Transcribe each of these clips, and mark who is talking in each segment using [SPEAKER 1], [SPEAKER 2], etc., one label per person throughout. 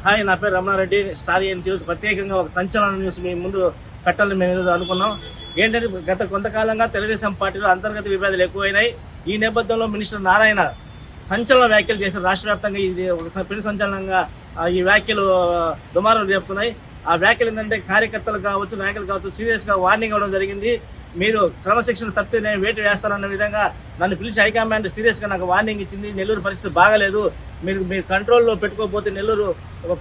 [SPEAKER 1] Hi, నా పేరు Ramanareddy. Star news ప్రత్యేకంగా ఒక సంచలన న్యూస్ మీ ముందు పెట్టాలని మేము ఈరోజు అనుకున్నాం. ఏంటంటే గత కొంతకాలంగా తెలుగుదేశం పార్టీలో అంతర్గత విభేదాలు ఎక్కువైనాయి. ఈ నేపథ్యంలో మినిస్టర్ నారాయణ సంచలన వ్యాఖ్యలు చేశారు. రాష్ట్ర వ్యాప్తంగా ఇది ఒక పెను సంచలనంగా ఈ వ్యాఖ్యలు దుమారం రేపుతున్నాయి. ఆ వ్యాఖ్యలు ఏంటంటే కార్యకర్తలు కావచ్చు, నాయకులు కావచ్చు సీరియస్ గా వార్నింగ్ ఇవ్వడం జరిగింది. మీరు క్రమశిక్షణ తప్పితే నేను వేటు వేస్తానన్న విధంగా నన్ను పిలిచి హైకమాండ్ సీరియస్ గా నాకు వార్నింగ్ ఇచ్చింది. నెల్లూరు పరిస్థితి బాగలేదు, మీరు కంట్రోల్లో పెట్టుకోకపోతే నెల్లూరు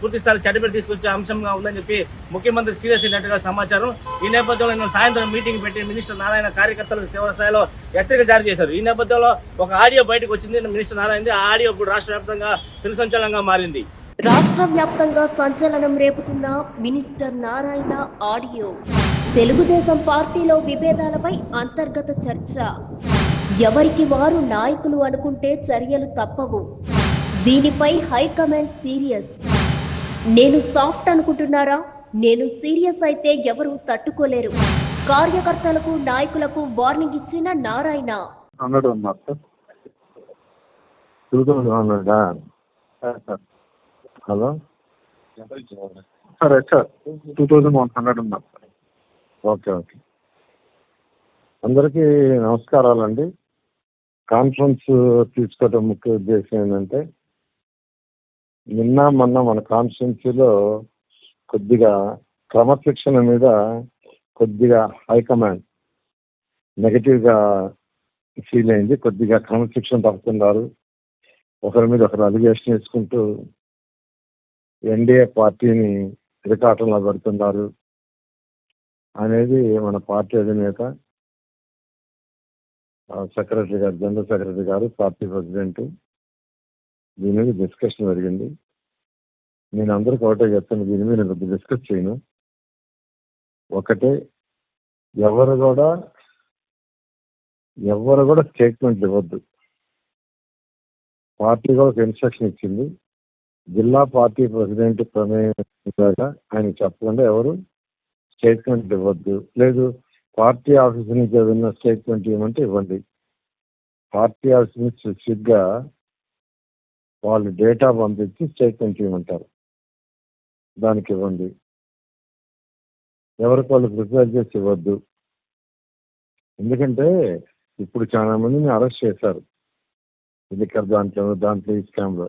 [SPEAKER 1] పూర్తి స్థాయి చెడ్డపేట తీసుకొచ్చే అంశంగా ఉందని చెప్పి ముఖ్యమంత్రి సీరియస్ అయినట్టుగా సమాచారం. ఈ నేపథ్యంలో నేను సాయంత్రం మీటింగ్ పెట్టి మినిస్టర్ నారాయణ కార్యకర్తలకు తీవ్ర స్థాయిలో హెచ్చరిక జారీ చేశారు. ఈ నేపథ్యంలో ఒక ఆడియో బయటకు వచ్చింది మినిస్టర్ నారాయణ. ఆ ఆడియో ఇప్పుడు రాష్ట్ర వ్యాప్తంగా పెను సంచలనంగా మారింది.
[SPEAKER 2] రాష్ట్ర వ్యాప్తంగా సంచలనం రేపుతున్న మినిస్టర్ నారాయణ ఆడియో. తెలుగుదేశం పార్టీలో విభేదాలపై అంతర్గత చర్చ. ఎవరికి వారు నాయకులు అనుకుంటే చర్యలు తప్పవు. దీనిపై హైకమాండ్ సీరియస్. నేను సాఫ్ట్ అనుకుంటున్నారా? నేను సీరియస్ అయితే ఎవరు తట్టుకోలేరు. కార్యకర్తలకు నాయకులకు వార్నింగ్ ఇచ్చిన నారాయణ.
[SPEAKER 3] హలో సరే సార్, 2100 ఉన్నారు. Okay okay. అందరికీ నమస్కారాలండి. కాన్ఫరెన్స్ తీసుకోవడం ముఖ్య ఉద్దేశం ఏంటంటే, మొన్న మన కాన్స్టిట్యున్సీలో కొద్దిగా క్రమశిక్షణ మీద కొద్దిగా హైకమాండ్ నెగటివ్గా ఫీల్ అయింది. కొద్దిగా క్రమశిక్షణ తప్పుతున్నారు, ఒకరి మీద ఒకరు అలిగేషన్ వేసుకుంటూ ఎన్డీఏ పార్టీని ఇరకాటంలో పెడుతున్నారు అనేది మన పార్టీ అధినేత సెక్రటరీ గారు, జనరల్ సెక్రటరీ గారు, పార్టీ ప్రెసిడెంట్ దీని మీద డిస్కషన్ జరిగింది. నేను అందరికీ ఒకటే చెప్తాను, దీని మీద నేను డిస్కస్ చేయను. ఒకటే, ఎవరు కూడా స్టేట్మెంట్లు ఇవ్వద్దు. పార్టీ కూడా ఒక ఇన్స్ట్రక్షన్ ఇచ్చింది. జిల్లా పార్టీ ప్రెసిడెంట్ ప్రమేయం ఆయన చెప్పకుండా ఎవరు స్టేట్మెంట్ ఇవ్వద్దు. లేదు, పార్టీ ఆఫీస్ నుంచి ఏదైనా స్టేట్మెంట్ ఇవ్వమంటే ఇవ్వండి. పార్టీ ఆఫీస్ నుంచి స్పెసిఫిక్గా వాళ్ళు డేటా పంపించి స్టేట్మెంట్ ఇవ్వమంటారు, దానికి ఇవ్వండి. ఎవరికి వాళ్ళు ప్రిపేర్ చేసి ఇవ్వద్దు. ఎందుకంటే ఇప్పుడు చాలా మందిని అరెస్ట్ చేశారు ఎన్నికల దాంట్లో ఈ స్కామ్లో.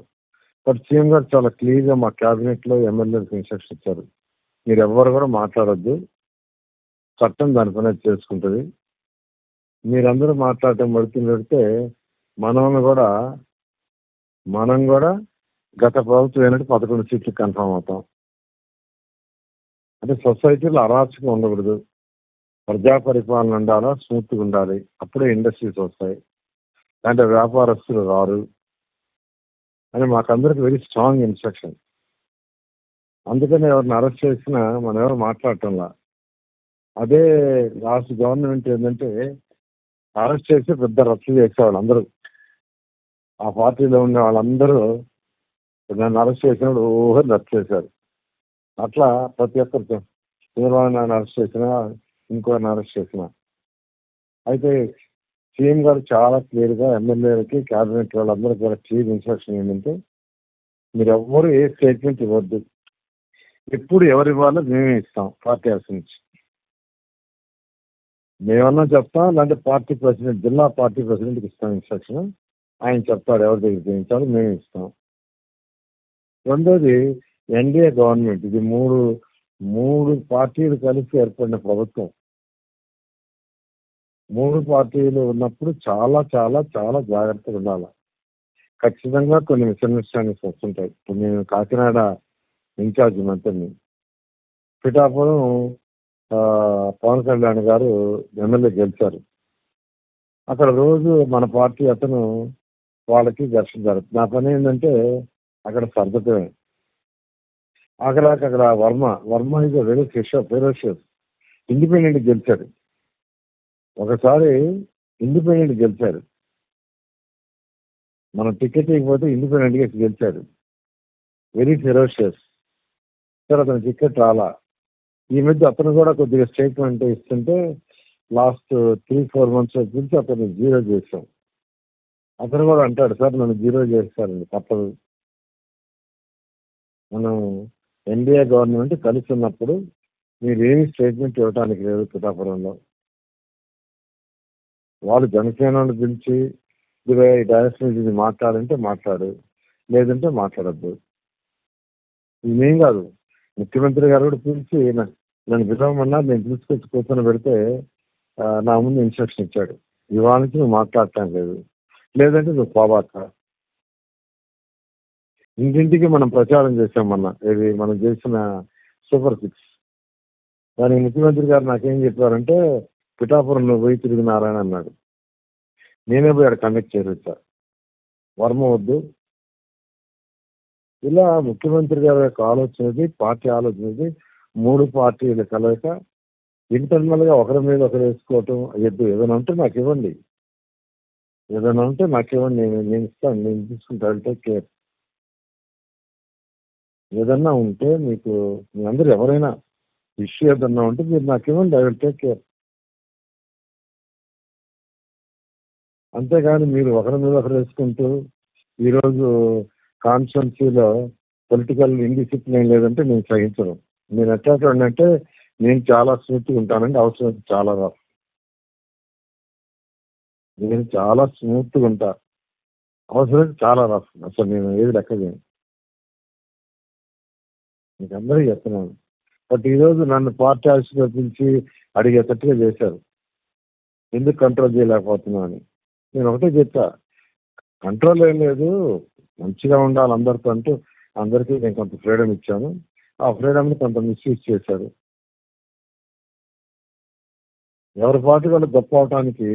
[SPEAKER 3] బట్ సీఎం గారు చాలా క్లియర్గా మా క్యాబినెట్లో ఎమ్మెల్యేలకు ఇన్స్ట్రక్షన్ ఇచ్చారు, మీరు ఎవరు కూడా మాట్లాడద్దు, చట్టం దాని పని చేసుకుంటుంది. మీరందరూ మాట్లాడటం పెడితే మనం కూడా గత ప్రభుత్వం ఏంటంటే 11 సీట్లు కన్ఫర్మ్ అవుతాం. అంటే సొసైటీలో అరాచకం ఉండకూడదు, ప్రజా పరిపాలన ఉండాలా, స్మూత్గా ఉండాలి. అప్పుడే ఇండస్ట్రీస్ వస్తాయి, అంటే వ్యాపారస్తులు రారు అని మాకందరికి వెరీ స్ట్రాంగ్ ఇన్స్ట్రక్షన్. అందుకని ఎవరిని అరెస్ట్ చేసినా మనం ఎవరు మాట్లాడటంలా. అదే లాస్ట్ గవర్నమెంట్ ఏంటంటే అరెస్ట్ చేసి పెద్ద రద్దు చేసేవాళ్ళు అందరూ, ఆ పార్టీలో ఉన్న వాళ్ళందరూ నన్ను అరెస్ట్ చేసినప్పుడు ఊహని రద్దు చేశారు. అట్లా ప్రతి ఒక్కరు చంద్రబాబు అరెస్ట్ చేసినా, ఇంకోరిని అరెస్ట్ చేసినా. అయితే సీఎం గారు చాలా క్లియర్గా ఎమ్మెల్యేలకి, క్యాబినెట్ వాళ్ళందరూ కూడా క్లియర్ ఇన్స్ట్రక్షన్ ఏంటంటే, మీరు ఎవ్వరు ఏ స్టేట్మెంట్ ఇవ్వద్దు. ఎప్పుడు ఎవరు ఇవ్వాలో మేమే ఇస్తాం. పార్టీ ఆఫీస్ నుంచి మేమన్నా చెప్తాం, లేదంటే పార్టీ ప్రెసిడెంట్, జిల్లా పార్టీ ప్రెసిడెంట్కి ఇస్తాం ఇన్స్ట్రక్షన్. ఆయన చెప్తాడు ఎవరి దగ్గర చేయించాలో, మేమే ఇస్తాం. రెండోది, ఎన్డీఏ గవర్నమెంట్, ఇది మూడు పార్టీలు కలిసి ఏర్పడిన ప్రభుత్వం. 3 పార్టీలు ఉన్నప్పుడు చాలా చాలా చాలా జాగ్రత్తగా ఉండాలి. ఖచ్చితంగా కొన్ని మిస్అండర్స్టాండింగ్స్ వస్తుంటాయి. ఇప్పుడు నేను కాకినాడ ఇన్ఛార్జ్ మంత్రిని, పిఠాపురం పవన్ కళ్యాణ్ గారు ఎమ్మెల్యే గెలిచారు. అక్కడ రోజు మన పార్టీ అతను వాళ్ళకి ఘర్షణ జరుగుతుంది. నా పని ఏంటంటే అక్కడ సర్దటమే. అక్కడ వర్మ ఇది వెరీ ఫెరోషియస్. ఇండిపెండెంట్ గెలిచాడు, ఒకసారి ఇండిపెండెంట్ గెలిచారు. మనం టికెట్ ఇవ్వకపోతే ఇండిపెండెంట్గా గెలిచాడు, వెరీ ఫెరోషియస్. సార్ అతను టికెట్ రాలా. ఈ మధ్య అతను కూడా కొద్దిగా స్టేట్మెంట్ ఇస్తుంటే లాస్ట్ 3-4 months నుంచి అతను 0 చేశాం. అతను కూడా అంటాడు, సార్ నన్ను 0 చేస్తారండి, తప్పదు. మనం ఎన్డీఏ గవర్నమెంట్ కలిసి ఉన్నప్పుడు మీరేమి స్టేట్మెంట్ ఇవ్వడానికి లేదు పిఠాపురంలో. వాళ్ళు జనసేనను పిలిచి ఇదిగో ఈ డైరెక్షన్ ఇది మాట్లాడంటే మాట్లాడు, లేదంటే మాట్లాడద్దు. ఇదేం కాదు, ముఖ్యమంత్రి గారు కూడా పిలిచి నన్ను పిలవమన్నా నేను తీసుకొచ్చి కూర్చొని పెడితే నా ముందు ఇన్స్ట్రక్షన్ ఇచ్చాడు, ఇవాళ నుంచి నువ్వు మాట్లాడటం లేదు, లేదంటే నువ్వు పోబాక. ఇంటింటికి మనం ప్రచారం చేసామన్నా, ఇది మనం చేసిన సూపర్ 6. దానికి ముఖ్యమంత్రి గారు నాకేం చెప్పారంటే పిఠాపురం నువ్వు పోయి తిరిగి నారాయణ అన్నాడు. నేనే పోయి అక్కడ కండక్ట్ చేసొచ్చా, వర్మ వద్దు. ఇలా ముఖ్యమంత్రి గారి యొక్క ఆలోచనది, పార్టీ ఆలోచనది, 3 పార్టీల కలయిక. ఇంటర్నల్ గా ఒకరి మీద ఒకరు వేసుకోవటం ఎద్దు. ఏదైనా ఉంటే నాకు ఇవ్వండి, నేను ఇస్తాను, నేను తీసుకుంటా, టేక్ కేర్. ఏదన్నా ఉంటే మీకు మీ అందరూ ఎవరైనా ఇష్యూ ఏదన్నా ఉంటే మీరు నాకు ఇవ్వండి, ఐ విల్ టేక్ కేర్. అంతేగాని మీరు ఒకరి మీద ఒకరు వేసుకుంటూ ఈరోజు కాన్స్టిట్యున్సీలో పొలిటికల్ ఇండిసిప్లిన్ లేదంటే నేను సహించను. నేను ఎట్లాంటి అంటే నేను చాలా స్మూత్గా ఉంటానండి, అవసరం చాలా రఫ్. నేను చాలా స్మూత్గా ఉంటా, అవసరం చాలా రఫ్. అసలు నేను ఏది లెక్క చేయను, మీకు అందరికీ చెప్తున్నాను. బట్ ఈరోజు నన్ను పార్టీ ఆఫీస్లో పిలిచి అడిగేటట్టుగా చేశారు, ఎందుకు కంట్రోల్ చేయలేకపోతున్నా అని. నేను ఒకటే చెప్తా, కంట్రోల్ ఏం లేదు, మంచిగా ఉండాలి అందరితో అంటూ అందరికీ నేను కొంత ఫ్రీడమ్ ఇచ్చాను. ఆ ఫ్రీడమ్ని కొంత మిస్యూజ్ చేశారు. ఎవరి పార్టీ వాళ్ళు గొప్ప అవడానికి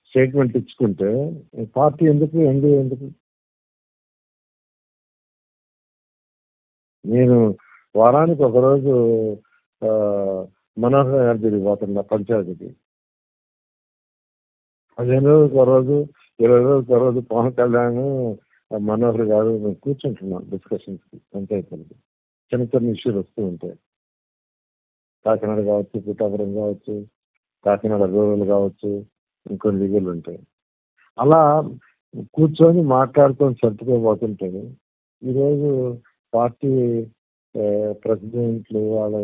[SPEAKER 3] స్టేట్మెంట్ ఇచ్చుకుంటే పార్టీ ఎందుకు, ఎందుకు? నేను వారానికి ఒకరోజు మనోహర్ గారి తిరిగిపోతున్నా పంచాయతీకి, 15 రోజులకు ఒక రోజు, 20 రోజులకు ఒక రోజు పవన్ కళ్యాణ్ మనోహర్ గారు మేము కూర్చుంటున్నాం డిస్కషన్స్కి పంచాయతీలకి. చిన్న ఇష్యూలు వస్తూ ఉంటాయి, కాకినాడ కావచ్చు, పిఠాపురం కావచ్చు, కాకినాడ రూరల్ కావచ్చు, ఇంకొన్ని లీగల్ ఉంటాయి. అలా కూర్చొని మాట్లాడుకొని సర్దుకోబోతుంటారు. ఈరోజు పార్టీ ప్రెసిడెంట్లు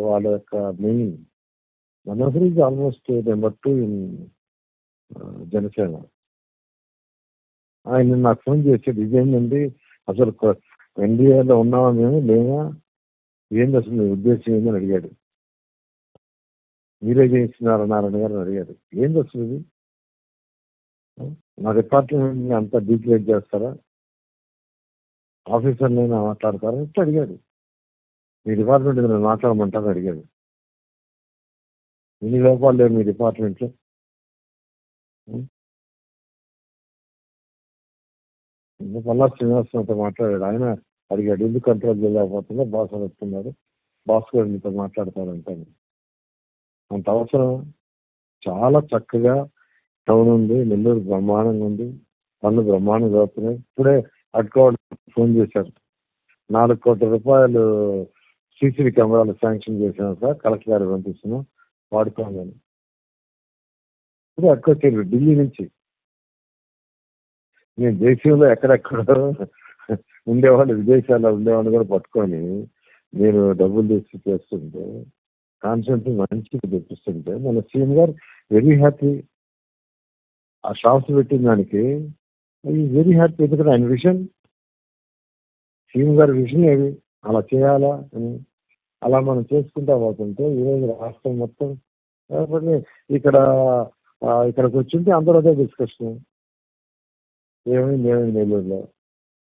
[SPEAKER 3] వాళ్ళ యొక్క main Manohar is almost number 2 in Janasena. ఆయన నాకు ఫోన్ చేసాడు, ఇదేంటండి అసలు ఎన్డీఏలో ఉన్నామా మేము, లేవా, ఏంది అసలు మీ ఉద్దేశం ఏందని అడిగాడు. మీరే చేయిస్తున్నారు నారాయణ గారు అడిగాడు. ఏంది అసలు ఇది, మా డిపార్ట్మెంట్ అంతా డీక్లేర్ చేస్తారా, ఆఫీసర్లైనా మాట్లాడతారా అంటే అడిగాడు. మీ డిపార్ట్మెంట్ నేను మాట్లాడమంటారని అడిగాడు. ఇన్ని లోపాలు లేవు మీ డిపార్ట్మెంట్లో. పల్లా శ్రీనివాసంతో మాట్లాడాడు. ఆయన అడిగాడు, ఎందుకు కంట్రోల్ చేయలేకపోతుందో బాస్ అని వస్తున్నారు, బాస్ గారు మీతో మాట్లాడతారంటాను. అంత అవసరం. చాలా చక్కగా టౌన్ ఉంది, నెల్లూరు బ్రహ్మాండంగా ఉంది, పనులు బ్రహ్మాండంగా అవుతున్నాయి. ఇప్పుడే అడ్కోవడం ఫోన్ చేశారు, 4 కోట్ల రూపాయలు సీసీటీ కెమెరాలు శాంక్షన్ చేశాను సార్, కలెక్టర్ గారు పంపిస్తున్నాం వాడుకోవాలని. ఇప్పుడు అడ్కొచ్చారు ఢిల్లీ నుంచి. నేను దేశంలో ఎక్కడెక్కడో ఉండేవాళ్ళు, విదేశాల్లో ఉండేవాళ్ళు కూడా పట్టుకొని నేను డబ్బులు తెచ్చి చేస్తుంటే, కాన్సెప్ట్ మంచిగా తెప్పిస్తుంటే మన సీఎం గారు వెరీ హ్యాపీ. ఆ షాప్స్ పెట్టిన దానికి వెరీ హ్యాపీ. ఎందుకంటే ఆయన విషన్, సీఎం గారి విషన్ ఏది, అలా చేయాలా అని. అలా మనం చేసుకుంటా పోతుంటే ఈరోజు రాష్ట్రం మొత్తం ఇక్కడికి వచ్చింటే అందరూ అదే డిస్కషన్. ఏమైంది నెల్లూరులో,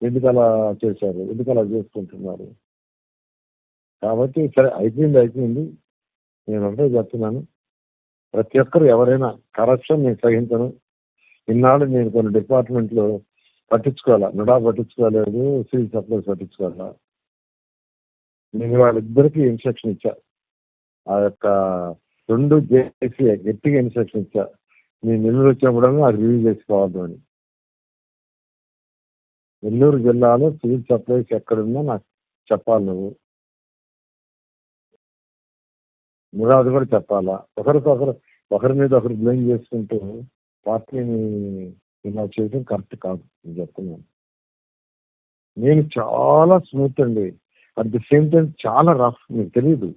[SPEAKER 3] ఎందుకు అలా చేశారు, ఎందుకు అలా చేసుకుంటున్నారు. కాబట్టి సరే, అయిపోయింది. నేను ఒకటే చెప్తున్నాను, ప్రతి ఒక్కరు ఎవరైనా కరప్షన్ నేను సహించను. ఇన్నాళ్ళు నేను కొన్ని డిపార్ట్మెంట్లు పట్టించుకోలేదు, సివిల్ సప్లైస్ పట్టించుకోవాలా. నేను వాళ్ళిద్దరికీ ఇన్స్ట్రక్షన్ ఇచ్చా, ఆ యొక్క 2 జేసీ గట్టిగా ఇన్స్ట్రక్షన్ ఇచ్చా, నేను నెల్లూరు వచ్చినప్పుడు అది రివ్యూ చేసుకోవద్దు అని. నెల్లూరు జిల్లాలో సివిల్ సప్లైస్ ఎక్కడున్నా నాకు చెప్పాలి నువ్వు, అది కూడా చెప్పాలా. ఒకరి మీద ఒకరు బ్లేమ్ చేసుకుంటూ పార్టీని ఇలా చేయడం కరెక్ట్ కాదు. నేను చెప్తున్నాను, నేను చాలా స్మూత్ అండి. అట్ ది సేమ్ టైం చాలా రఫ్. మీకు తెలియదు,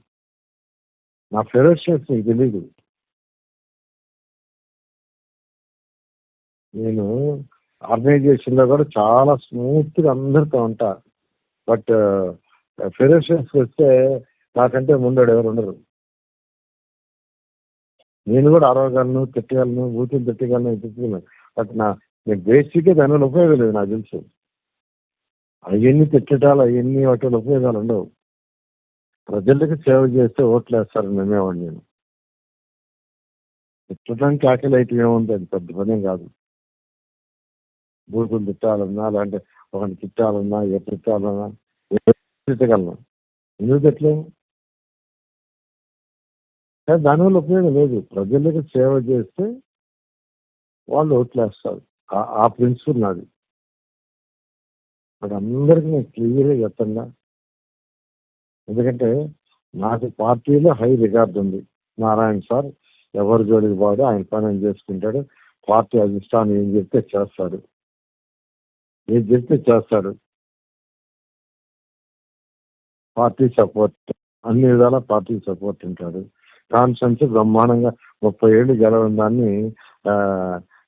[SPEAKER 3] నా ఫెరోషియస్ మీకు తెలీదు. నేను ఆర్గనైజేషన్ లో కూడా చాలా స్మూత్ గా అందరితో ఉంటా. బట్ ఫెరోషియస్ వస్తే నాకంటే ముందడు ఎవరు ఉండరు. నేను కూడా అరవగలను, తిట్టగలను, బూతులు తిట్టగలను, తిట్టగలను. బట్ నేను బేసిక్గా దానివల్ల ఉపయోగం లేదు నాకు తెలుసు. అవన్నీ తిట్టడాలు, అవన్నీ వాటి వల్ల ఉపయోగాలు ఉండవు. ప్రజలకు సేవ చేస్తే ఓట్లు వేస్తారని నమ్మేవాడిని నేను. తిట్టడానికి ఆకలి అయితే ఏముంది, అది పెద్ద పనేం కాదు. బూతులు తిట్టాలన్నా, లేదంటే ఒకరిని తిట్టాలన్నా, ఏ తిట్టాలన్నా తిట్టగలను. ఎందుకు తిట్టలేము? కానీ దానివల్ల ఉపయోగం లేదు. ప్రజలకు సేవ చేస్తే వాళ్ళు ఓట్లు వేస్తారు. ఆ ప్రిన్సిపల్ నాది. మరి అందరికీ నేను క్లియర్గా చెప్తున్నా. ఎందుకంటే నాకు పార్టీలో హై రికార్డు ఉంది. నారాయణ సార్ ఎవరి జోలికి పోడు, ఆయన పని ఆయన చేసుకుంటాడు. పార్టీ అధిష్టానం ఏం చెప్తే చేస్తాడు, ఏం చెప్తే చేస్తాడు. పార్టీ సపోర్ట్, అన్ని విధాల పార్టీ సపోర్ట్ ఉంటాడు. కాన్స్టెన్సీ బ్రహ్మాండంగా 30 ఏళ్ళు గెలవని దాన్ని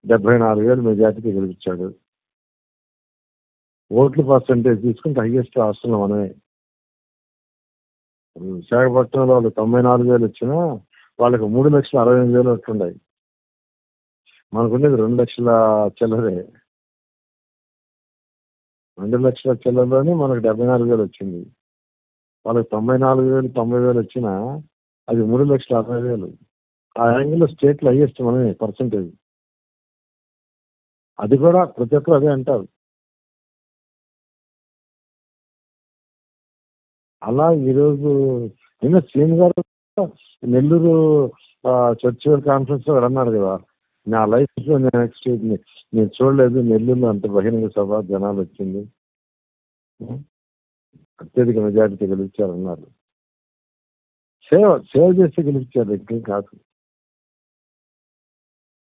[SPEAKER 3] 74,000 మెజార్టీకి గెలిపించాడు. ఓట్ల పర్సంటేజ్ తీసుకుంటే హైయెస్ట్ రాష్ట్రంలో మనమే. విశాఖపట్నంలో వాళ్ళు 94,000 వచ్చినా వాళ్ళకి 3,68,000 వస్తున్నాయి. మనకుండేది 2 లక్షల చిల్లరే. 2 లక్షల చిల్లరలోనే మనకు 74,000 వచ్చింది. వాళ్ళకి 94,000, 90,000 వచ్చినా అది 3,60,000. ఆ యాంగిల్లో స్టేట్లో హైయెస్ట్ మనమే పర్సంటేజ్. అది కూడా ప్రతి ఒక్కరు అదే అంటారు. అలా ఈరోజు నిన్న సీఎం గారు నెల్లూరు చర్చివల్ కాన్ఫరెన్స్ లో అన్నారు కదా, నా లైఫ్ లో నేను చూడలేదు నెల్లూరులో అంత బహిరంగ సభ, జనాలు వచ్చింది, అత్యధిక మెజారిటీ గెలిచారన్నారు. సేవ చేస్తే గెలిచారు, ఇంకేం కాదు.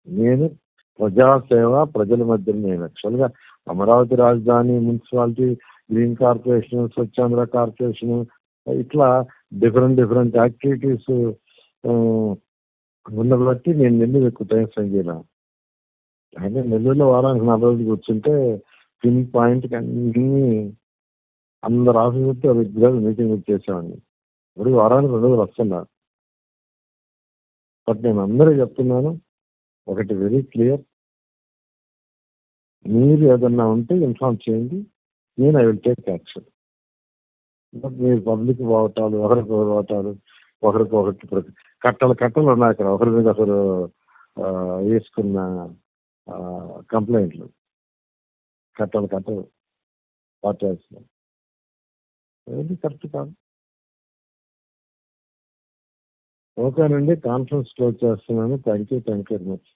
[SPEAKER 3] నేను ప్రజాసేవ, ప్రజల మధ్య నేను యాక్చువల్గా అమరావతి రాజధాని, municipality, green corporation, Swachhandhra corporation, ఇట్లా డిఫరెంట్ యాక్టివిటీస్ ఉన్నది బట్టి నేను నెల్లూరు ఎక్కువ టైం స్పెండ్ చేయను. అయితే నెల్లూరులో వారానికి 4 రోజులు కూర్చుంటే పిన్ పాయింట్కి అన్ని అందరు ఆఫీసులతో రెగ్యులర్ మీటింగ్ చేసేవాడిని. ఇప్పుడు వారానికి 2 రోజులు వస్తున్నా. బట్ నేను అందరూ చెప్తున్నాను, ఒకటి వెరీ క్లియర్, మీరు ఏదన్నా ఉంటే ఇన్ఫార్మ్ చేయండి, నేను I will take action. But మీరు పబ్లిక్ పోవటాలు, ఒకరికొకరు పోవటాలు, ఒకరికి కట్టలు ఉన్నాయి అక్కడ, ఒకరి మీద ఒకరు వేసుకున్న కంప్లైంట్లు, కట్టలు పార్టీ ఆఫీస్లో, ఏది కరెక్ట్ కాదు. ఓకేనండి, కాన్ఫరెన్స్ క్లోజ్ చేస్తున్నాను. Thank you very much.